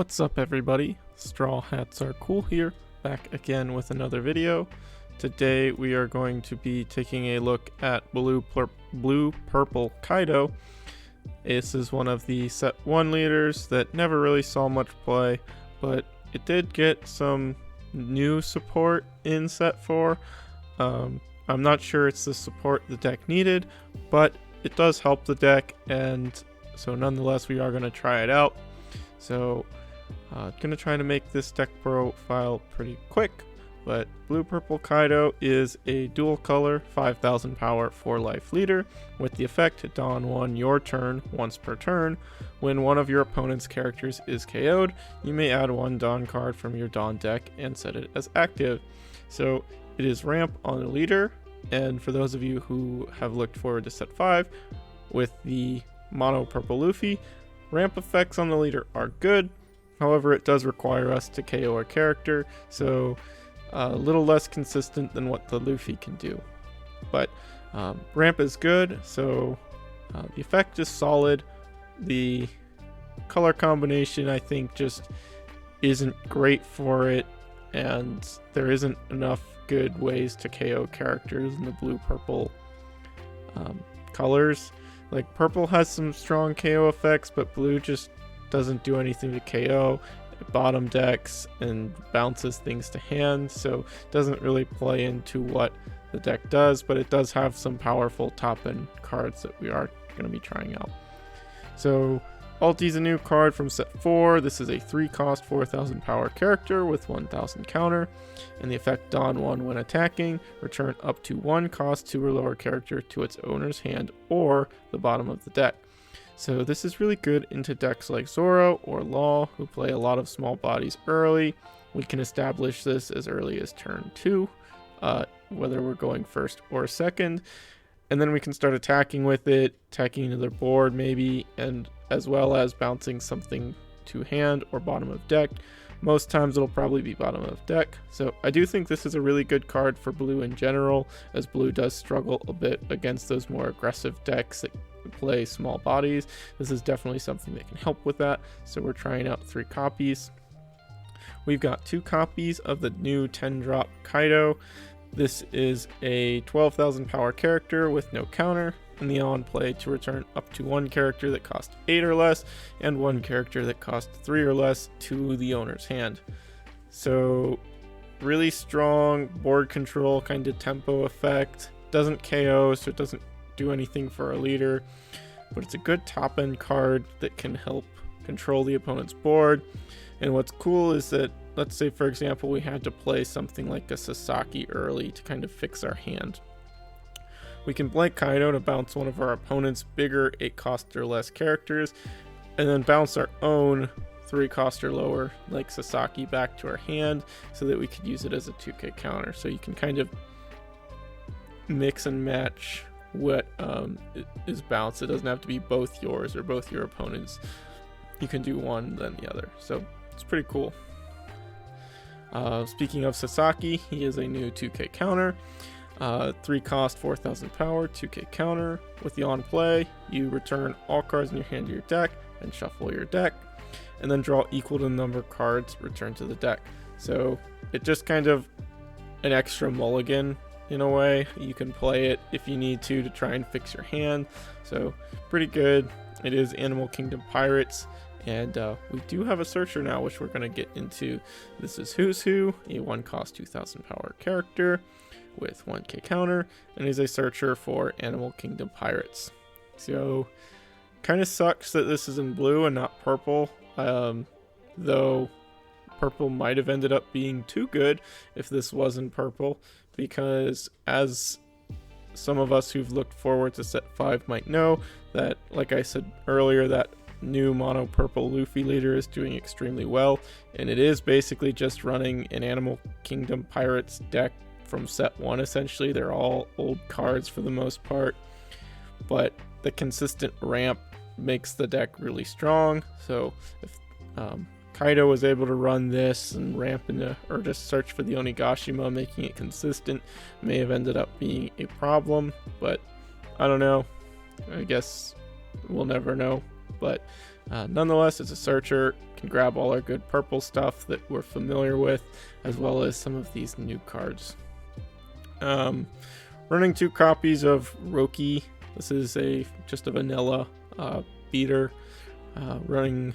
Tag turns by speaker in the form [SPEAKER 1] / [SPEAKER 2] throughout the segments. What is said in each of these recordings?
[SPEAKER 1] What's up everybody, Straw Hats Are Cool here, back again with another video. Today we are going to be taking a look at Blue Purple Kaido. This is one of the set 1 leaders that never really saw much play, but it did get some new support in set 4. I'm not sure it's the support the deck needed, but it does help the deck, and so nonetheless we are going to try it out. So gonna try to make this deck profile pretty quick, but Blue Purple Kaido is a dual color 5000 power 4 life leader with the effect Dawn 1 your turn once per turn. When one of your opponent's characters is KO'd, you may add one Dawn card from your Dawn deck and set it as active. So it is ramp on the leader, and for those of you who have looked forward to set 5 with the mono purple Luffy, ramp effects on the leader are good. However, it does require us to KO our character, so a little less consistent than what the Luffy can do. But ramp is good, so the effect is solid. The color combination, I think, just isn't great for it, and there isn't enough good ways to KO characters in the blue-purple colors. Like, purple has some strong KO effects, but blue just doesn't do anything to KO. It bottom decks and bounces things to hand, so it doesn't really play into what the deck does, but it does have some powerful top end cards that we are going to be trying out. So Ulti's a new card from set 4. This is a 3 cost 4000 power character with 1000 counter, and the effect Dawn 1 when attacking, return up to 1 cost 2 or lower character to its owner's hand or the bottom of the deck. So this is really good into decks like Zoro or Law, who play a lot of small bodies early. We can establish this as early as turn 2, whether we're going first or second, and then we can start attacking with it, attacking into their board maybe, and as well as bouncing something to hand or bottom of deck. Most times it'll probably be bottom of deck. So I do think this is a really good card for blue in general, as blue does struggle a bit against those more aggressive decks that play small bodies. This is definitely something that can help with that, so we're trying out 3 copies. We've got 2 copies of the new 10 drop Kaido. This is a 12,000 power character with no counter, and the on play to return up to 1 character that costs 8 or less and 1 character that costs 3 or less to the owner's hand. So really strong board control kind of tempo effect. Doesn't KO, so it doesn't do anything for a leader, but it's a good top end card that can help control the opponent's board. And what's cool is that, let's say for example we had to play something like a Sasaki early to kind of fix our hand. We can blank Kaido to bounce one of our opponent's bigger 8 cost or less characters, and then bounce our own 3 cost or lower like Sasaki back to our hand so that we could use it as a 2k counter. So you can kind of mix and match what is bounced. It doesn't have to be both yours or both your opponents. You can do one then the other, so it's pretty cool. Speaking of Sasaki, he is a new 2k counter. 3 cost 4000 power 2k counter. With the on play, you return all cards in your hand to your deck and shuffle your deck, and then draw equal to the number of cards returned to the deck. So it just kind of an extra mulligan in a way. You can play it if you need to try and fix your hand, so pretty good. It is Animal Kingdom Pirates, and we do have a searcher now, which we're going to get into. This is Who's Who, a 1 cost 2000 power character with 1k counter, and is a searcher for Animal Kingdom Pirates. So kind of sucks that this is in blue and not purple, though purple might have ended up being too good if this wasn't purple, because as some of us who've looked forward to set 5 might know, that like I said earlier, that new mono purple Luffy leader is doing extremely well, and it is basically just running an Animal Kingdom Pirates deck from set 1 essentially. They're all old cards for the most part, but the consistent ramp makes the deck really strong. So if Kaido was able to run this and ramp into, or just search for the Onigashima, making it consistent, may have ended up being a problem, but I don't know. I guess we'll never know. But Nonetheless, it's a searcher, can grab all our good purple stuff that we're familiar with, as well as some of these new cards. Running 2 copies of Roki. This is just a vanilla beater. Running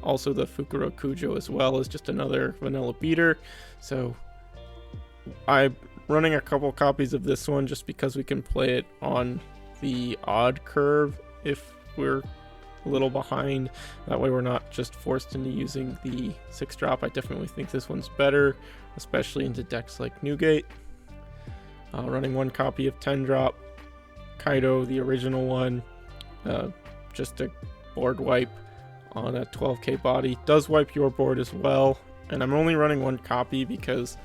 [SPEAKER 1] also the Fukuro Kujo as well as just another vanilla beater. So I'm running a couple copies of this one just because we can play it on the odd curve if we're a little behind. That way we're not just forced into using the 6-drop. I definitely think this one's better, especially into decks like Newgate. Running 1 copy of 10-drop Kaido, the original one, just a board wipe on a 12k body. Does wipe your board as well, and I'm only running 1 copy because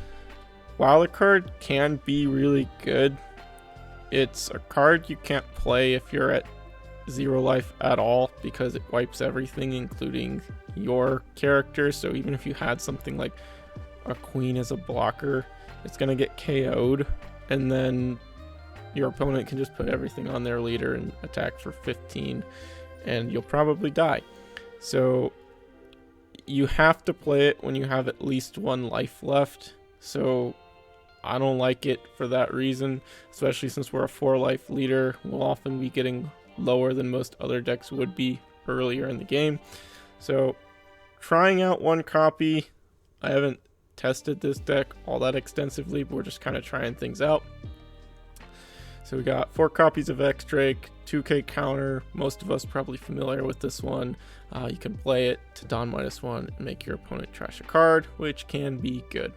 [SPEAKER 1] while the card can be really good, it's a card you can't play if you're at 0 life at all because it wipes everything, including your character. So even if you had something like a queen as a blocker, it's going to get KO'd, and then your opponent can just put everything on their leader and attack for 15, and you'll probably die. So you have to play it when you have at least 1 life left. So I don't like it for that reason, especially since we're a 4 life leader. We'll often be getting lower than most other decks would be earlier in the game. So trying out 1 copy. I haven't tested this deck all that extensively, but we're just kind of trying things out. So we got 4 copies of X-Drake, 2k counter. Most of us probably familiar with this one. You can play it to Don -1 and make your opponent trash a card, which can be good.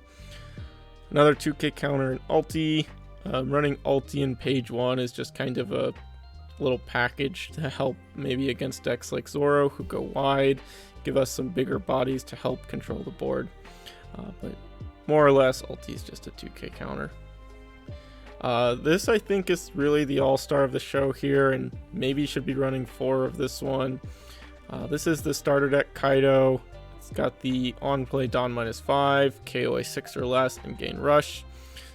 [SPEAKER 1] Another 2k counter and ulti. Running ulti in page 1 is just kind of a little package to help maybe against decks like Zoro who go wide, give us some bigger bodies to help control the board. But more or less, ulti is just a 2k counter. This I think is really the all-star of the show here, and maybe should be running 4 of this one. This is the starter deck Kaido. It's got the on-play Don -5, KOA 6 or less, and gain rush.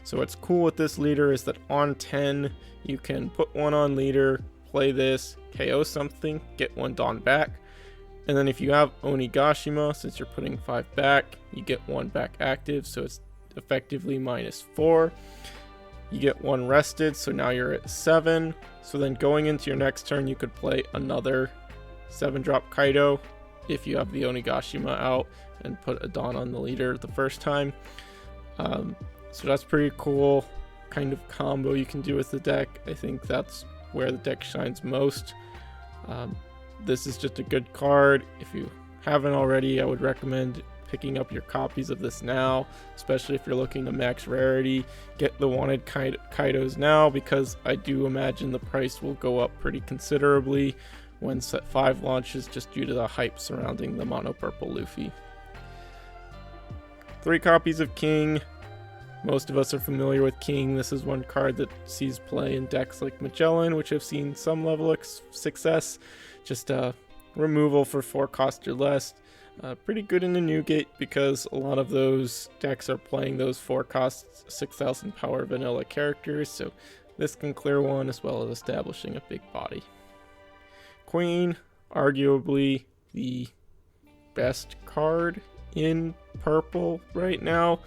[SPEAKER 1] So what's cool with this leader is that on 10, you can put 1 on leader, play this, KO something, get 1 Don back. And then if you have Onigashima, since you're putting 5 back, you get 1 back active, so it's effectively -4. You get 1 rested, so now you're at 7. So then going into your next turn, you could play another 7-drop Kaido if you have the Onigashima out and put a Don on the leader the first time. So that's pretty cool kind of combo you can do with the deck. I think that's where the deck shines most. This is just a good card. If you haven't already, I would recommend picking up your copies of this now, especially if you're looking to max rarity. Get the wanted Kaidos now, because I do imagine the price will go up pretty considerably when set 5 launches, just due to the hype surrounding the mono purple Luffy. 3 copies of King. Most of us are familiar with King. This is one card that sees play in decks like Magellan, which have seen some level of success. Just removal for 4 cost or less. Pretty good in the Newgate because a lot of those decks are playing those 4 cost 6,000 power vanilla characters, so this can clear 1 as well as establishing a big body. Queen, arguably the best card in purple right now.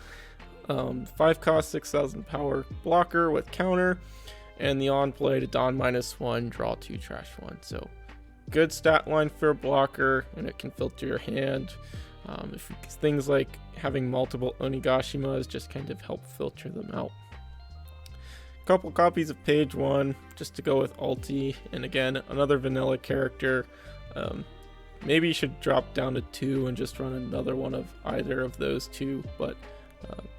[SPEAKER 1] 5 cost 6,000 power blocker with counter, and the on play to Don -1, draw 2, trash 1. So good stat line for a blocker, and it can filter your hand. If things like having multiple Onigashimas just kind of help filter them out. Couple copies of page 1 just to go with ulti, and again another vanilla character. Maybe you should drop down to 2 and just run another one of either of those 2, but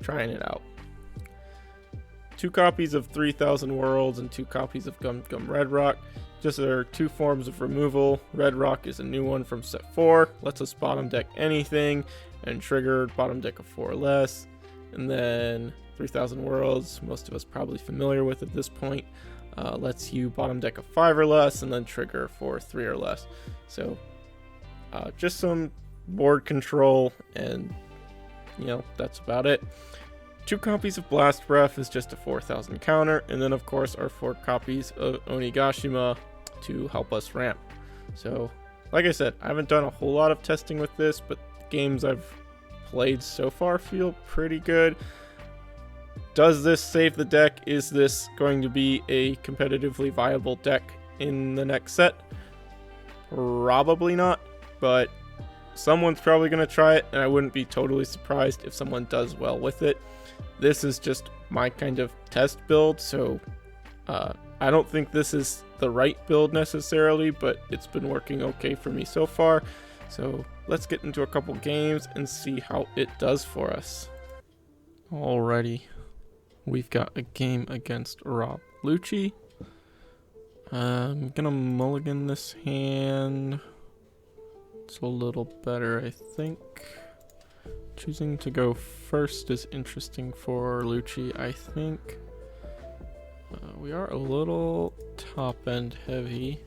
[SPEAKER 1] trying it out. 2 copies of 3000 Worlds and 2 copies of Gum Gum Red Rock. Just are 2 forms of removal. Red Rock is a new one from set 4. Lets us bottom deck anything and trigger bottom deck of 4 or less. And then 3000 Worlds, most of us probably familiar with at this point, lets you bottom deck of 5 or less and then trigger for 3 or less. So just some board control, and that's about it. 2 copies of Blast Breath is just a 4000 counter, and then of course our 4 copies of Onigashima to help us ramp. So like I said, I haven't done a whole lot of testing with this, but the games I've played so far feel pretty good. Does this save the deck? Is this going to be a competitively viable deck in the next set? Probably not, but someone's probably going to try it, and I wouldn't be totally surprised if someone does well with it. This is just my kind of test build, so I don't think this is the right build necessarily, but it's been working okay for me so far. So let's get into a couple games and see how it does for us. Alrighty, we've got a game against Rob Lucci. I'm gonna mulligan this hand. It's a little better, I think. Choosing to go first is interesting for Lucci, I think. We are a little top end heavy.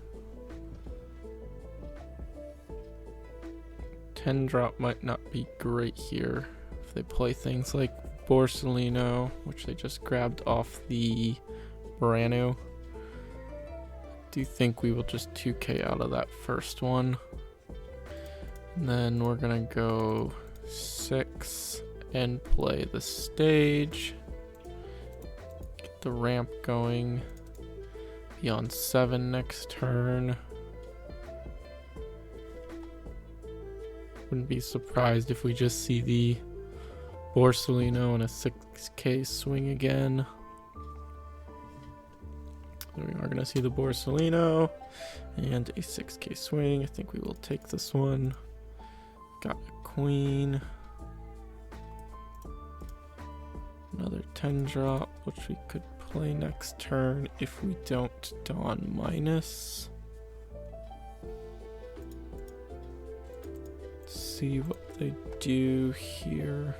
[SPEAKER 1] 10 drop might not be great here if they play things like Borsalino, which they just grabbed off the Branu. I do think we will just 2k out of that first one. And then we're gonna go 6 and play the stage. Get the ramp going. Be on 7 next turn. Wouldn't be surprised if we just see the Borsalino and a 6k swing again. We are going to see the Borsalino and a 6k swing. I think we will take this one. Got a queen. Another 10 drop, which we could play next turn if we don't Dawn minus. Let's see what they do here.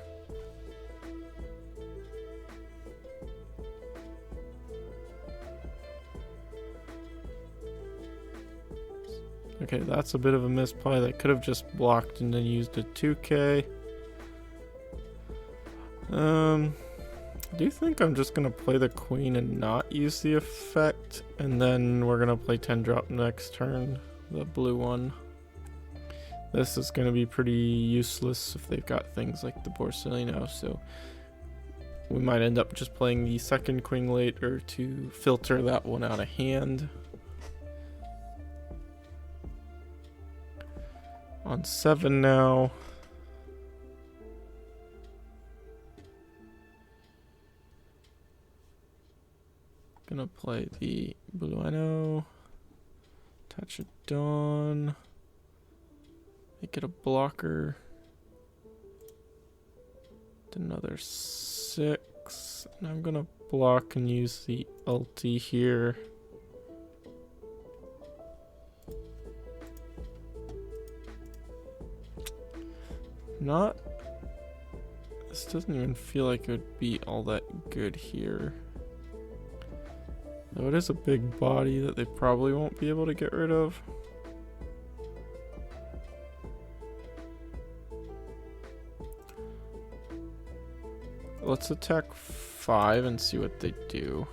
[SPEAKER 1] Okay, that's a bit of a misplay. They could have just blocked and then used a 2k. I do think I'm just going to play the queen and not use the effect. And then we're going to play 10 drop next turn, the blue one. This is going to be pretty useless if they've got things like the Borsalino. So we might end up just playing the second queen later to filter that one out of hand. On 7 now. Gonna play the Blueno. Touch of Dawn. Make it a blocker. Another 6. And I'm gonna block and use the ulti here. This doesn't even feel like it would be all that good here. Though it is a big body that they probably won't be able to get rid of. Let's attack 5 and see what they do.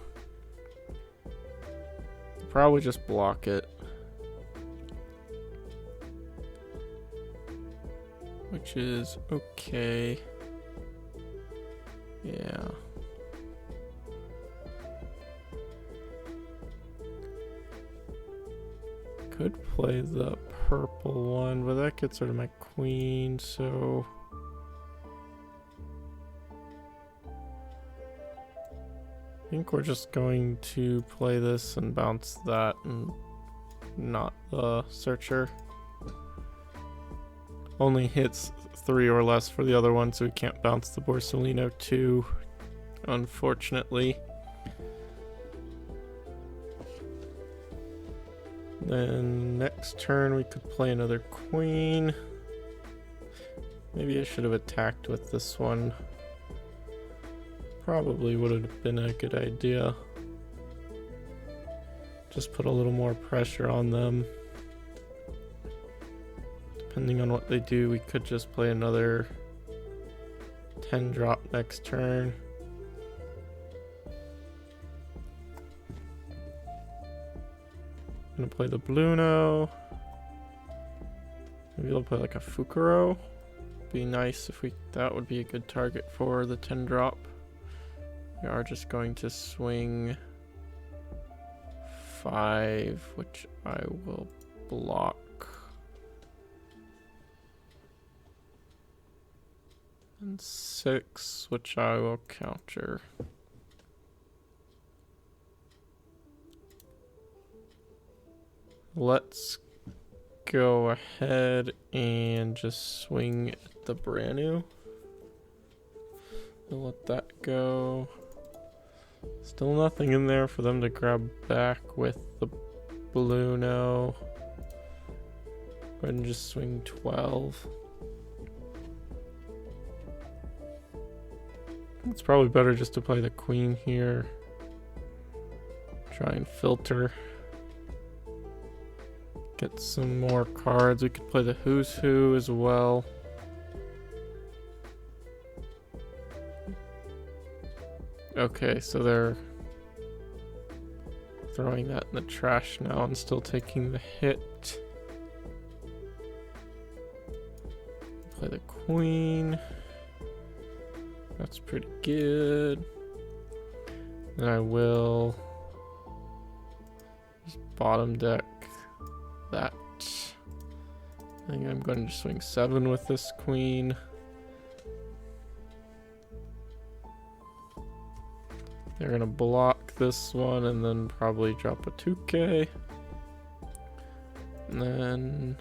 [SPEAKER 1] Probably just block it. Which is okay. Yeah. Could play the purple one, but that gets rid of my queen, so I think we're just going to play this and bounce that and not the searcher. Only hits 3 or less for the other one, so we can't bounce the Borsalino too, unfortunately. Then next turn we could play another queen. Maybe I should have attacked with this one. Probably would have been a good idea. Just put a little more pressure on them. Depending on what they do, we could just play another 10 drop next turn. I'm gonna play the Blueno. Maybe we'll play like a Fukuro. Be nice if that would be a good target for the 10 drop. We are just going to swing 5, which I will block. And 6, which I will counter. Let's go ahead and just swing at the brand new. We'll let that go. Still nothing in there for them to grab back with the blue no. Go ahead and just swing 12. It's probably better just to play the queen here. Try and filter. Get some more cards. We could play the Who's Who as well. Okay, so they're throwing that in the trash now and still taking the hit. Play the queen. That's pretty good. And I will just bottom deck that. I think I'm going to swing 7 with this queen. They're going to block this one and then probably drop a 2K. And then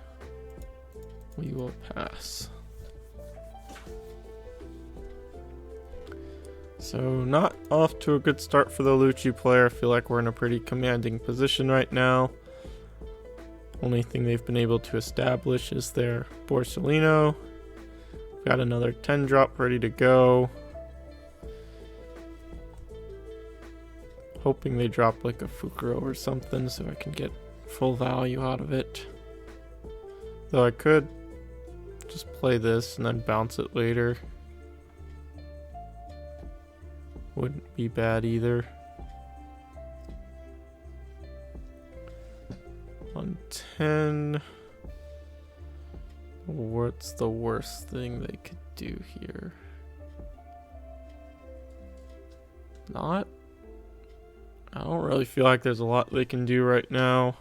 [SPEAKER 1] we will pass. So not off to a good start for the Lucci player. I feel like we're in a pretty commanding position right now. Only thing they've been able to establish is their Borsellino. Got another 10 drop ready to go. Hoping they drop like a Fukuro or something so I can get full value out of it. Though I could just play this and then bounce it later. Wouldn't be bad either. On 10. What's the worst thing they could do here? Not. I don't really feel like there's a lot they can do right now.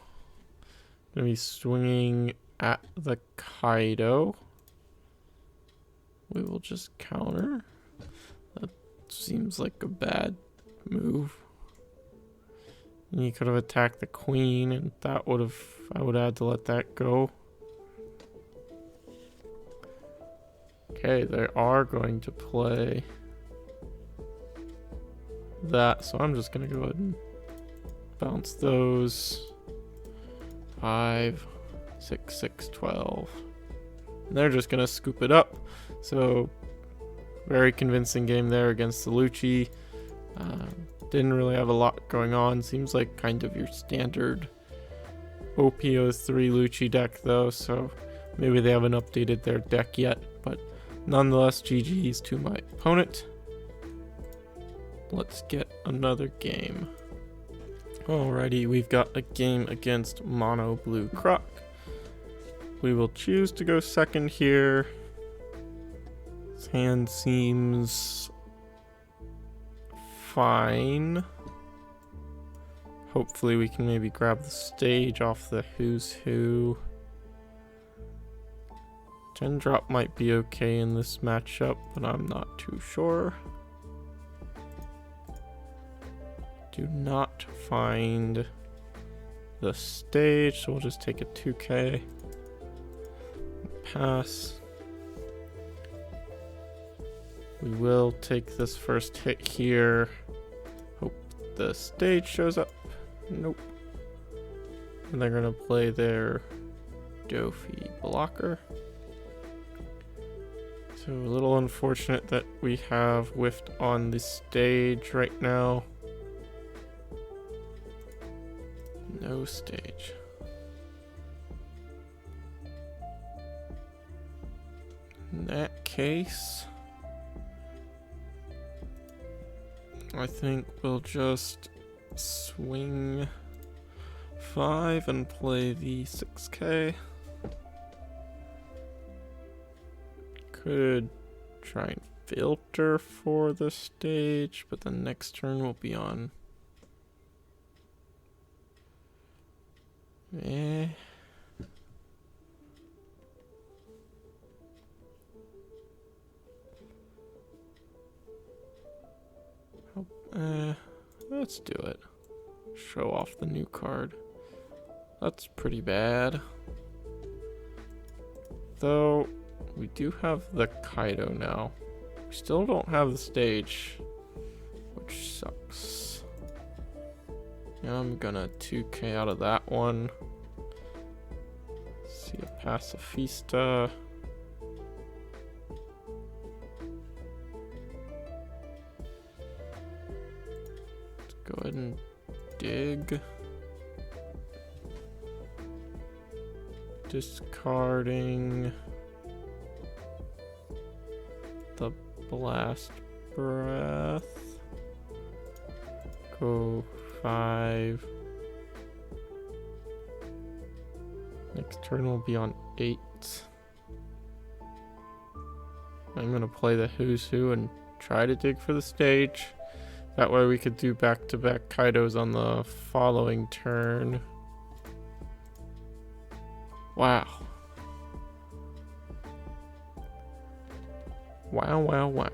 [SPEAKER 1] Gonna be swinging at the Kaido. We will just counter. That seems like a bad move. And you could have attacked the queen, and that would have, I would have had to let that go. Okay, they are going to play that, so I'm just gonna go ahead and bounce those. 5, 6, 6, 12. And they're just gonna scoop it up. So very convincing game there against the Lucci. Didn't really have a lot going on. Seems like kind of your standard OP03 Lucci deck though, so maybe they haven't updated their deck yet, but nonetheless, GG's to my opponent. Let's get another game. Alrighty, we've got a game against Mono Blue Croc. We will choose to go second here. His hand seems fine. Hopefully we can maybe grab the stage off the Who's Who. 10 drop might be okay in this matchup, but I'm not too sure. Do not find the stage, so we'll just take a 2K. Pass. We will take this first hit here. Hope the stage shows up. Nope. And they're gonna play their Dofi blocker. So a little unfortunate that we have whiffed on the stage right now. No stage. In that case, I think we'll just swing 5 and play the 6K. could try and filter for the stage, but the next turn will be on. Let's do it. Show off the new card. That's pretty bad. Though, we do have the Kaido now. We still don't have the stage, which sucks. Yeah, I'm gonna 2k out of that one. See a Pacifista. Let's go ahead and dig. Discarding the Blast Breath. Go 5. Next turn will be on 8. I'm gonna play the Who's Who and try to dig for the stage. That way we could do back-to-back Kaidos on the following turn. Wow. Wow, wow, wow.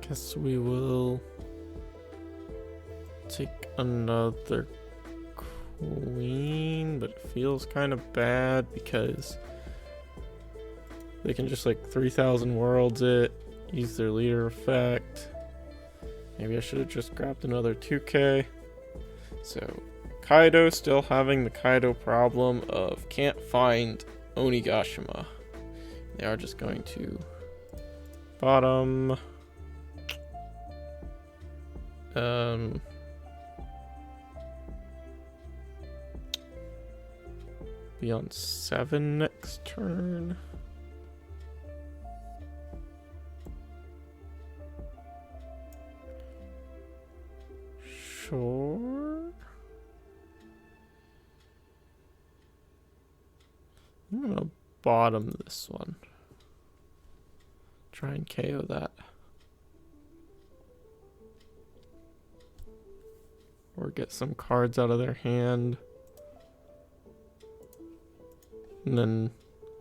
[SPEAKER 1] Guess we will take another queen, but it feels kind of bad because they can just like 3,000 worlds it, use their leader effect. Maybe I should have just grabbed another 2k. So, Kaido still having the Kaido problem of can't find Onigashima. They are just going to bottom. Be on 7 next turn. Sure. I'm gonna bottom this one. Try and KO that. Or get some cards out of their hand. And then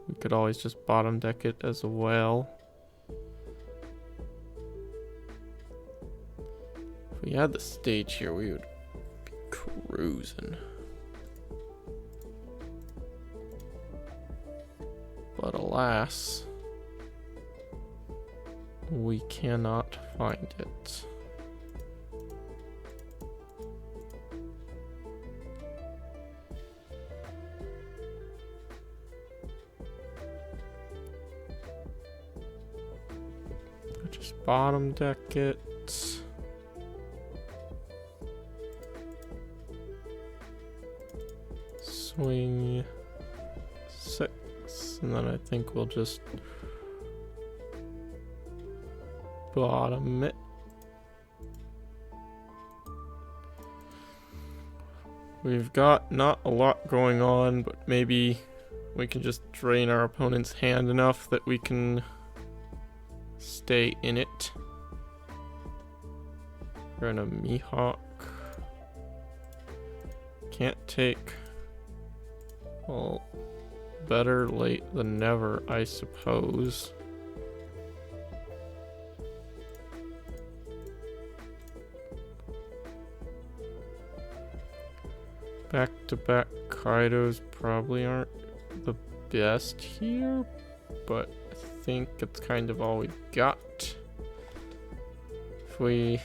[SPEAKER 1] we could always just bottom deck it as well. If we had the stage here, we would be cruising. But alas, we cannot find it. Just bottom deck it. Swing 6, and then I think we'll just bottom it. We've got not a lot going on, but maybe we can just drain our opponent's hand enough that we can stay in it. We're in a Mihawk. Can't take. Well, better late than never, I suppose. Back-to-back Kaidos probably aren't the best here, but I think it's kind of all we've got. If we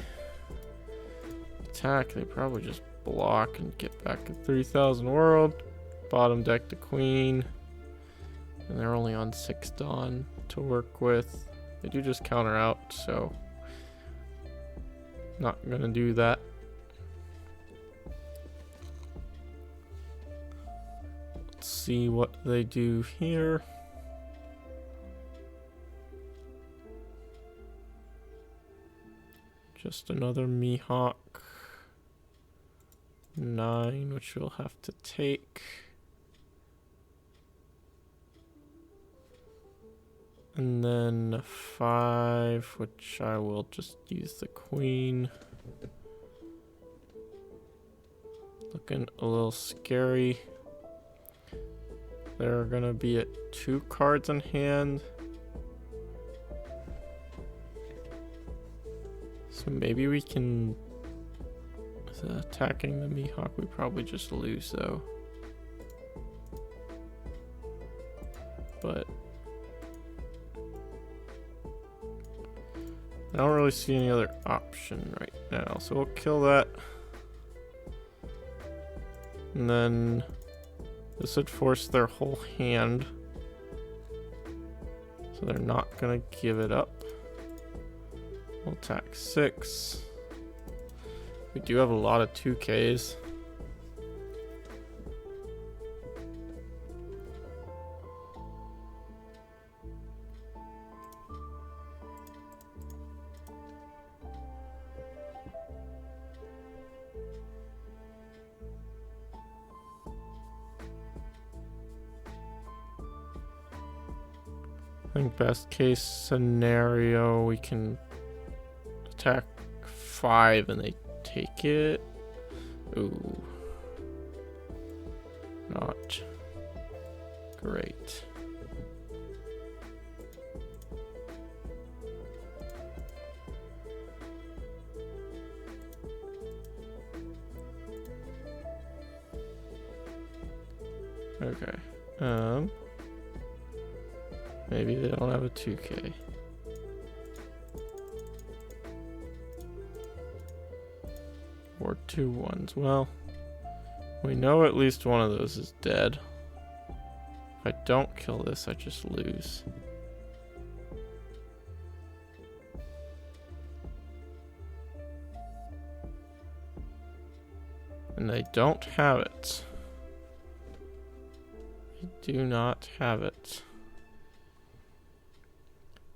[SPEAKER 1] attack, they probably just block and get back at 3,000 world. Bottom deck the queen. And they're only on 6 Dawn to work with. They do just counter out, so not gonna do that. Let's see what they do here. Just another Mihawk. 9, which we'll have to take. And then a 5, which I will just use the queen. Looking a little scary. They're gonna be at 2 cards in hand. So maybe we can... attacking the Mihawk, we probably just lose though. But I don't really see any other option right now, so we'll kill that. And then this would force their whole hand, so they're not gonna give it up. We'll attack 6. We do have a lot of 2Ks. I think best case scenario, we can attack 5 and they take it. Ooh. Not great. Okay. Maybe they don't have a 2K. Or 2 1s. Well, we know at least one of those is dead. If I don't kill this, I just lose. And they don't have it. They do not have it.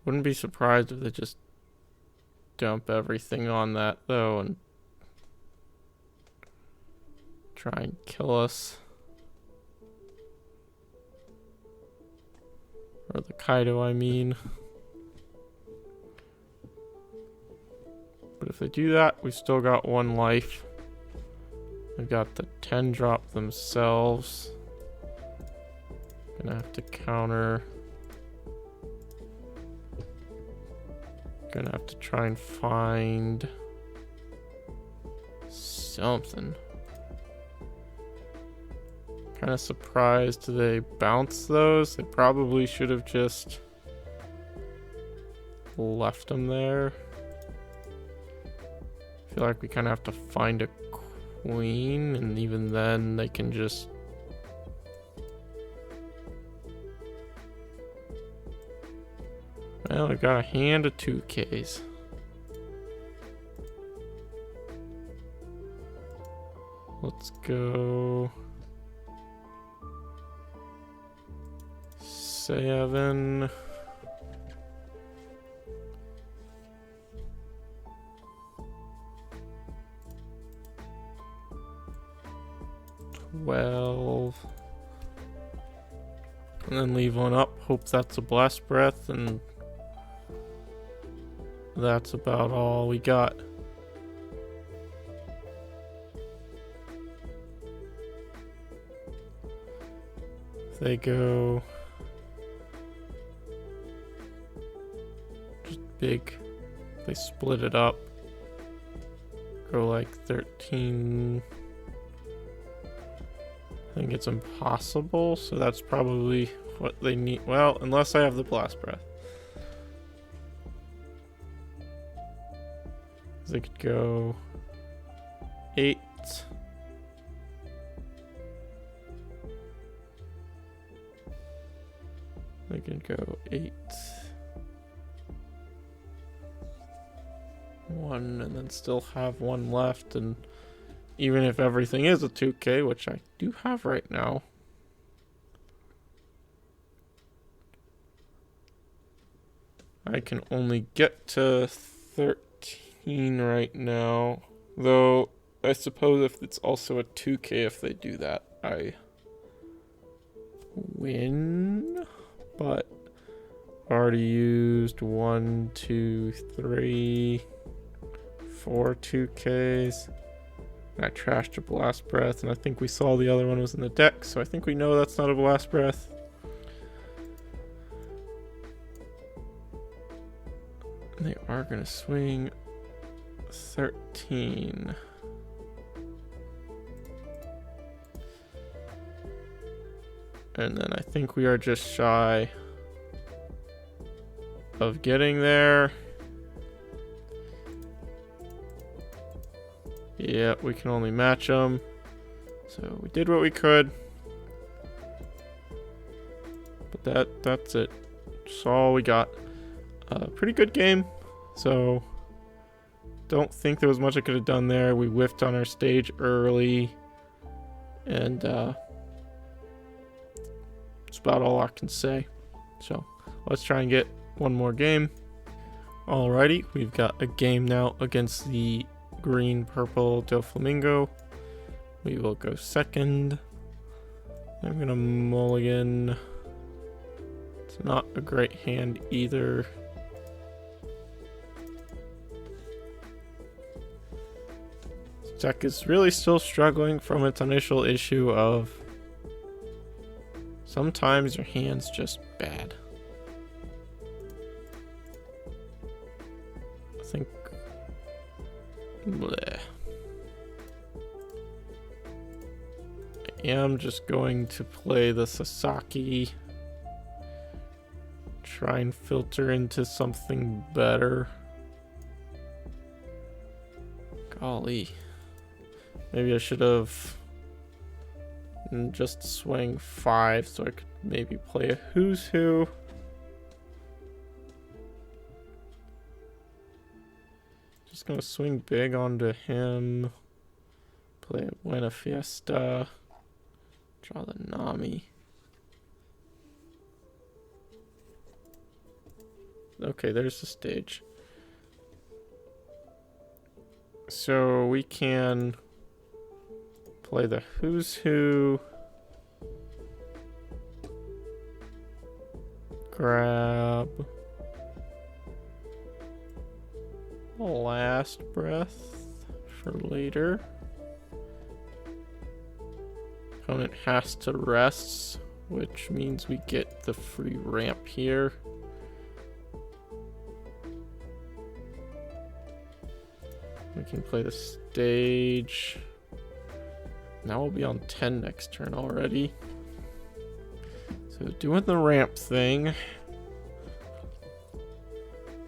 [SPEAKER 1] Wouldn't be surprised if they just dump everything on that though and try and kill us. Or the Kaido, I mean. But if they do that, we still got 1 life. They've got the 10 drop themselves. Gonna have to counter. Gonna have to try and find something. Kind of surprised they bounce those. They probably should have just left them there. I feel like we kind of have to find a queen, and even then they can just... Well, I got a hand of 2Ks. Let's go 7. And then leave 1 up. Hope that's a blast breath, and that's about all we got. If they go just big, they split it up, go like 13. I think it's impossible, so that's probably what they need. Well, unless I have the blast breath. They could go 8. They could go 8. 1, and then still have 1 left, and even if everything is a 2K, which I do have right now, I can only get to 13 right now. Though, I suppose if it's also a 2K if they do that, I win. But already used 1, 2, 3, 4 2Ks. I trashed a Blast Breath, and I think we saw the other one was in the deck, so I think we know that's not a Blast Breath. They are going to swing 13. And then I think we are just shy of getting there. Yeah, we can only match them. So we did what we could. But that's it. That's all we got. Pretty good game. So don't think there was much I could have done there. We whiffed on our stage early. And that's about all I can say. So let's try and get one more game. Alrighty, we've got a game now against the green-purple Doflamingo. We will go second. I'm gonna mulligan. It's not a great hand either. This deck is really still struggling from its initial issue of sometimes your hand's just bad. I think bleh. I am just going to play the Sasaki. Try and filter into something better. Golly. Maybe I should have just swing 5 so I could maybe play a Who's Who. Just gonna swing big onto him. Play a Buena Fiesta. Draw the Nami. Okay, there's the stage. So we can play the Who's Who. Grab Last Breath for later. Opponent has to rest, which means we get the free ramp here. We can play the stage. Now we'll be on 10 next turn already. So doing the ramp thing.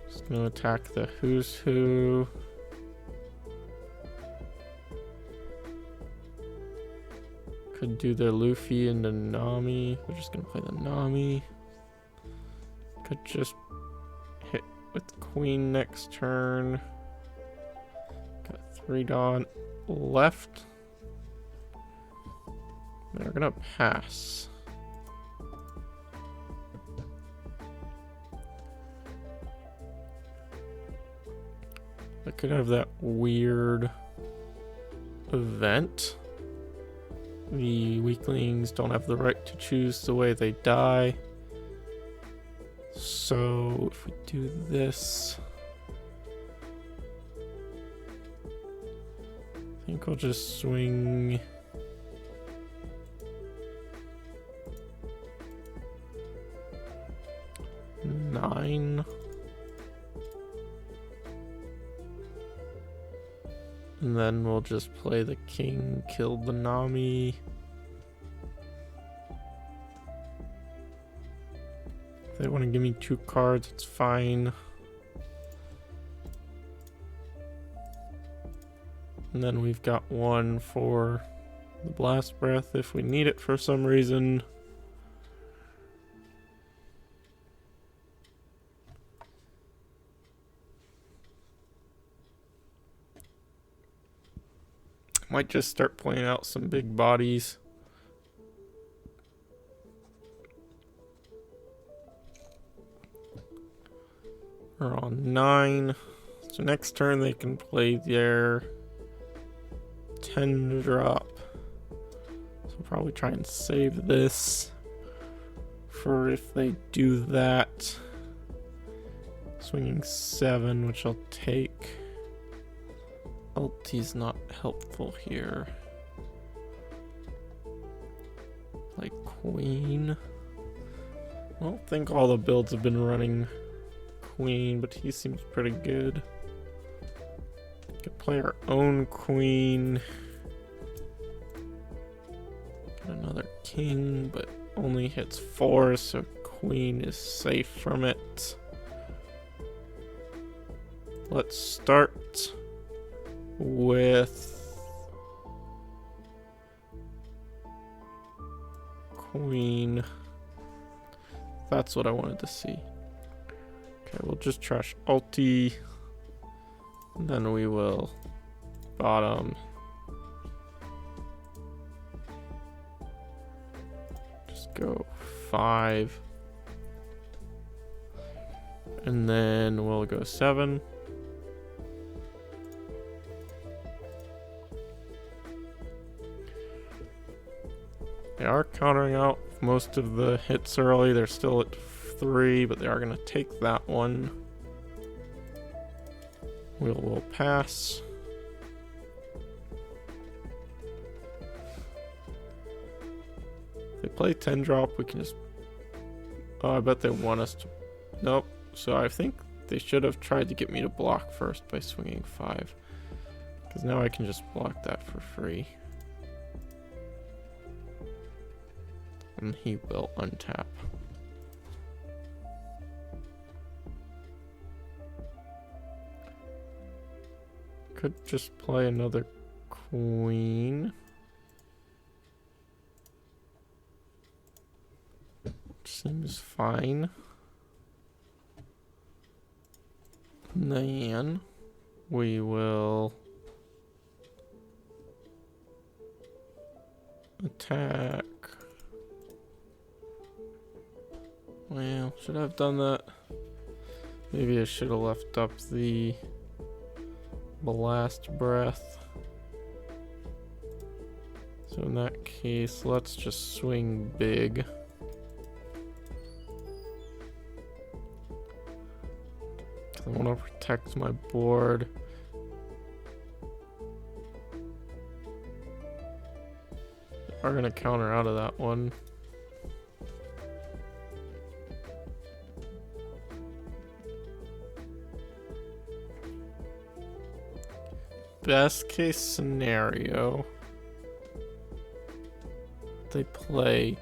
[SPEAKER 1] Just gonna attack the Who's Who. Could do the Luffy and the Nami. We're just gonna play the Nami. Could just hit with the Queen next turn. Got 3 Dawn left. They're gonna pass. I could have that weird event. The weaklings don't have the right to choose the way they die. So if we do this, I think I'll just swing nine. And then we'll just play the king, kill the Nami. If they want to give me 2 cards, it's fine. And then we've got 1 for the Blast Breath if we need it for some reason. Might just start playing out some big bodies. We're on 9. So next turn they can play their 10 drop. So I'll probably try and save this for if they do that. Swinging 7, which I'll take. Ulti's not helpful here. Like queen. I don't think all the builds have been running queen, but he seems pretty good. Could play our own queen. Get another king, but only hits 4, so queen is safe from it. Let's start with queen. That's what I wanted to see. Okay, we'll just trash ulti. And then we will bottom. Just go 5. And then we'll go 7. They are countering out most of the hits early. They're still at 3, but they are going to take that one. We'll pass. If they play 10 drop, we can just... Oh, I bet they want us to... Nope. So I think they should have tried to get me to block first by swinging 5. Because now I can just block that for free. And he will untap. Could just play another queen. Seems fine. And then we will attack. Well, should I have done that? Maybe I should have left up the blast breath. So in that case, let's just swing big. I want to protect my board. They are going to counter out of that one. Best case scenario, they play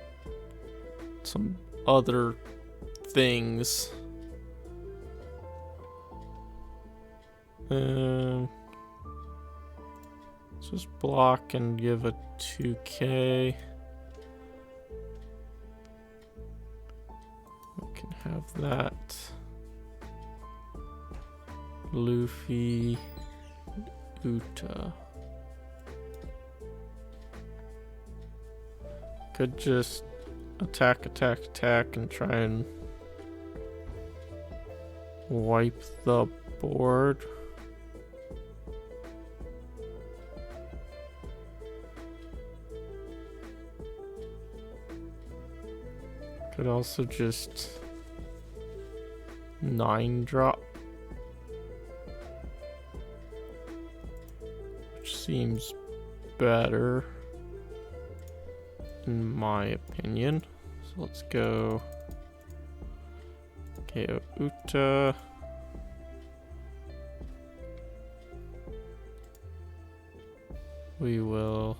[SPEAKER 1] some other things. Just block and give a 2k. We can have that. Luffy. Uta. Could just attack, attack, attack, and try and wipe the board. Could also just 9 drop. Seems better in my opinion. So let's go KO Uta. We will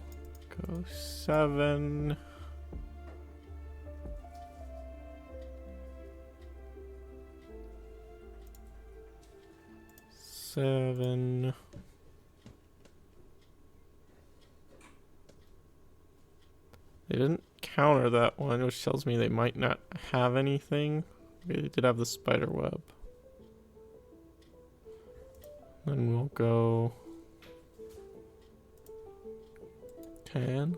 [SPEAKER 1] go 7. They didn't counter that one, which tells me they might not have anything. They did have the spider web. Then we'll go 10.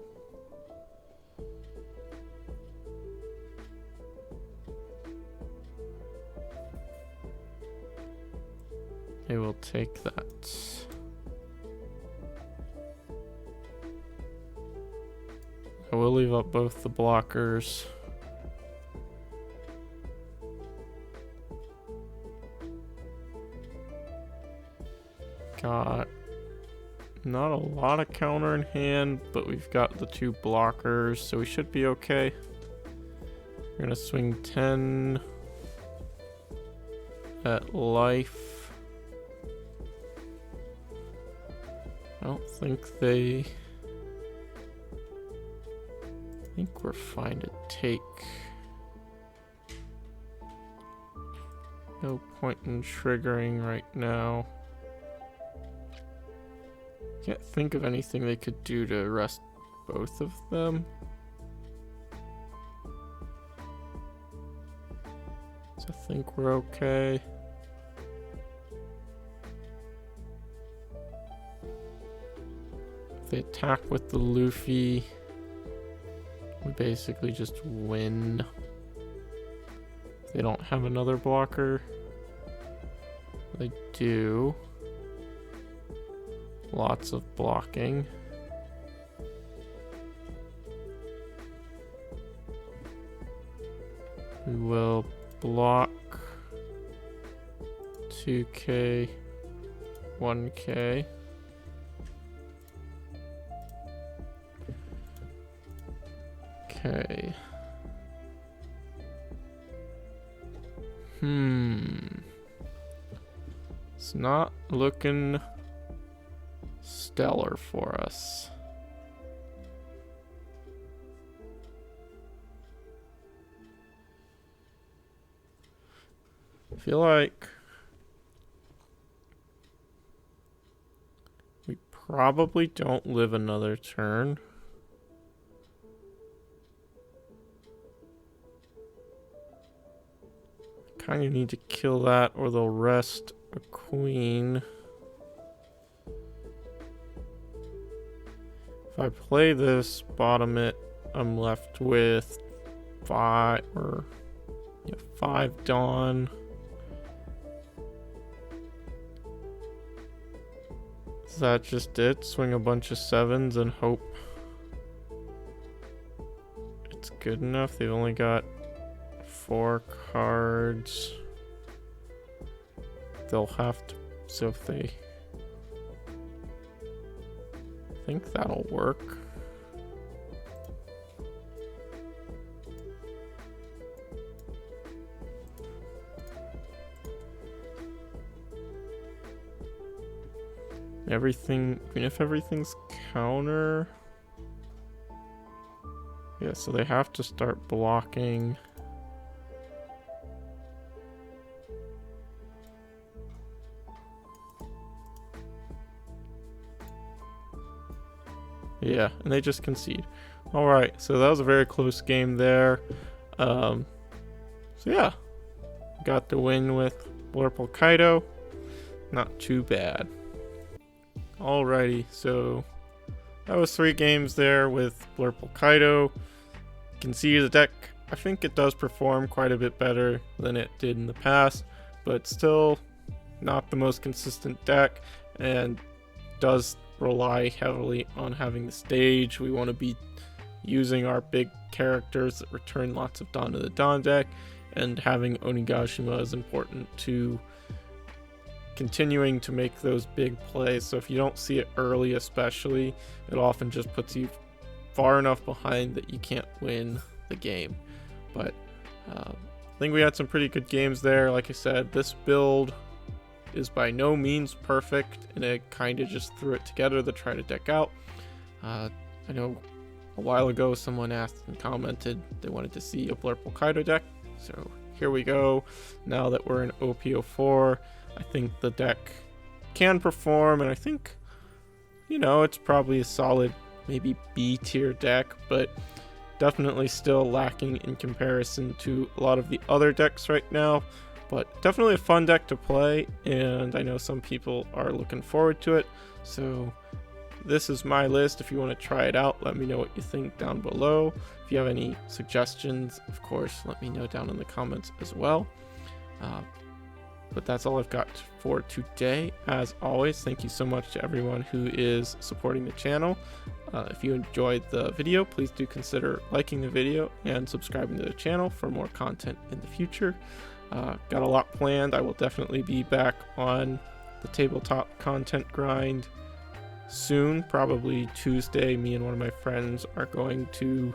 [SPEAKER 1] They will take that. I will leave up both the blockers. got not a lot of counter in hand, but we've got the 2 blockers, so we should be okay. We're gonna swing 10 at life. I don't think they... I think we're fine to take. No point in triggering right now. Can't think of anything they could do to arrest both of them. So I think we're okay. If they attack with the Luffy, we basically just win. If they don't have another blocker. They do. Lots of blocking. We will block 2k, 1k. Okay. It's not looking stellar for us. I feel like we probably don't live another turn. Kind of need to kill that or they'll rest a queen. If I play this, bottom it, I'm left with 5 Dawn. Is that just it? Swing a bunch of 7s and hope it's good enough? They've only got 4 cards. They'll have to, so if they, I think that'll work. Everything, even if everything's counter. Yeah, so they have to start blocking. Yeah, and they just concede. Alright, so that was a very close game there. So yeah, got the win with Blurple Kaido. Not too bad. Alrighty, so that was 3 games there with Blurple Kaido. You can see the deck, I think it does perform quite a bit better than it did in the past, but still not the most consistent deck and does rely heavily on having the stage. We want to be using our big characters that return lots of Dawn to the Dawn deck, and having Onigashima is important to continuing to make those big plays. So if you don't see it early especially, it often just puts you far enough behind that you can't win the game. But I think we had some pretty good games there. Like I said, this build is by no means perfect, and I kind of just threw it together to try to deck out. I know a while ago someone asked and commented they wanted to see a Blurple Kaido deck, so here we go. Now that we're in OP04, I think the deck can perform, and I think, you know, it's probably a solid maybe B tier deck, but definitely still lacking in comparison to a lot of the other decks right now. But definitely a fun deck to play, and I know some people are looking forward to it. So this is my list. If you want to try it out, let me know what you think down below. If you have any suggestions, of course, let me know down in the comments as well. But that's all I've got for today. As always, thank you so much to everyone who is supporting the channel. If you enjoyed the video, please do consider liking the video and subscribing to the channel for more content in the future. Got a lot planned. I will definitely be back on the tabletop content grind soon. Probably Tuesday, me and one of my friends are going to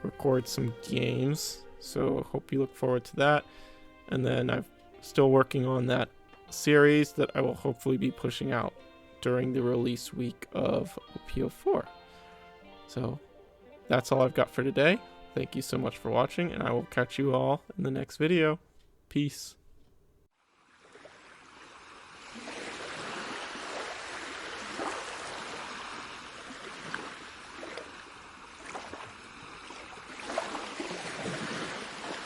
[SPEAKER 1] record some games, so hope you look forward to that. And then I'm still working on that series that I will hopefully be pushing out during the release week of OP04. So that's all I've got for today. Thank you so much for watching, and I will catch you all in the next video. Peace.